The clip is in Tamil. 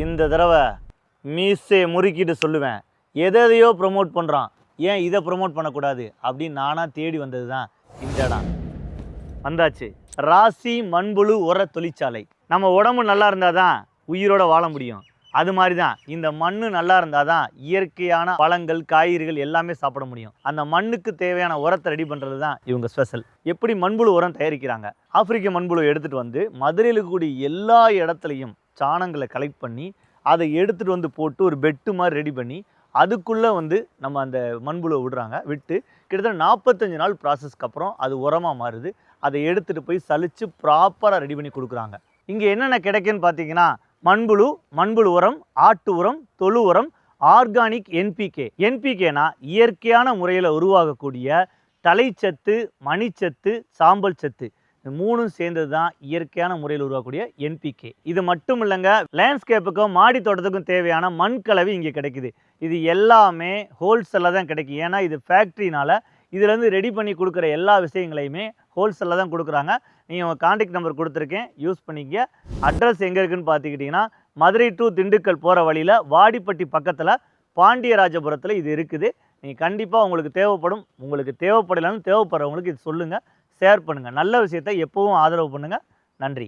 இந்த தடவை மீசையை முறுக்கிட்டு சொல்லுவேன், எதையோ ப்ரொமோட் பண்ணுறான், ஏன் இதை ப்ரொமோட் பண்ணக்கூடாது அப்படின்னு நானாக தேடி வந்தது தான் இந்த இடம். வந்தாச்சு. ராசி மண்புழு உர தொழிற்சாலை. நம்ம உடம்பு நல்லா இருந்தால் தான் உயிரோட வாழ முடியும். அது மாதிரி தான் இந்த மண் நல்லா இருந்தால் தான் இயற்கையான பழங்கள் காய்கறிகள் எல்லாமே சாப்பிட முடியும். அந்த மண்ணுக்கு தேவையான உரத்தை ரெடி பண்ணுறது தான் இவங்க ஸ்பெஷல். எப்படி மண்புழு உரம் தயாரிக்கிறாங்க? ஆப்பிரிக்க மண்புழு எடுத்துகிட்டு வந்து மதுரையில் இருக்கக்கூடிய எல்லா இடத்துலையும் சாணங்களை கலெக்ட் பண்ணி அதை எடுத்துகிட்டு வந்து போட்டு ஒரு பெட்டு மாதிரி ரெடி பண்ணி அதுக்குள்ளே வந்து நம்ம அந்த மண்புழுவை விடுறாங்க. விட்டு கிட்டத்தட்ட 45 நாள் ப்ராசஸ்க்கு அப்புறம் அது உரமாக மாறுது. அதை எடுத்துகிட்டு போய் சலித்து ப்ராப்பராக ரெடி பண்ணி கொடுக்குறாங்க. இங்கே என்னென்ன கிடைக்குன்னு பார்த்தீங்கன்னா, மண்புழு உரம், ஆட்டு உரம், தொழு உரம், ஆர்கானிக் என்பிகே. என்பிகேனா இயற்கையான முறையில் உருவாகக்கூடிய தலைச்சத்து, மணிச்சத்து, சாம்பல் சத்து, இந்த மூணும் சேர்ந்தது தான் இயற்கையான முறையில் உருவாக்கக்கூடிய என்பிகே. இது மட்டும் இல்லைங்க, லேண்ட்ஸ்கேப்புக்கும் மாடி தோட்டத்துக்கும் தேவையான மண் கலவை இங்கே கிடைக்குது. இது எல்லாமே ஹோல்சேலில் தான் கிடைக்கும். ஏன்னா இது ஃபேக்ட்ரினால இதுலேருந்து ரெடி பண்ணி கொடுக்குற எல்லா விஷயங்களையுமே ஹோல்சேலில் தான் கொடுக்குறாங்க. நீங்கள் உங்கள் கான்டாக்ட் நம்பர் கொடுத்துருக்கேன், யூஸ் பண்ணிக்க. அட்ரஸ் எங்கே இருக்குதுன்னு பார்த்துக்கிட்டிங்கன்னா, மதுரை டு திண்டுக்கல் போகிற வழியில் வாடிப்பட்டி பக்கத்தில் பாண்டியராஜபுரத்தில் இது இருக்குது. நீங்கள் கண்டிப்பாக உங்களுக்கு தேவைப்படும். உங்களுக்கு தேவைப்படலைன்னு தேவைப்படுறவங்களுக்கு இது சொல்லுங்கள், ஷேர் பண்ணுங்கள். நல்ல விஷயத்தை எப்போவும் ஆதரவு பண்ணுங்கள். நன்றி.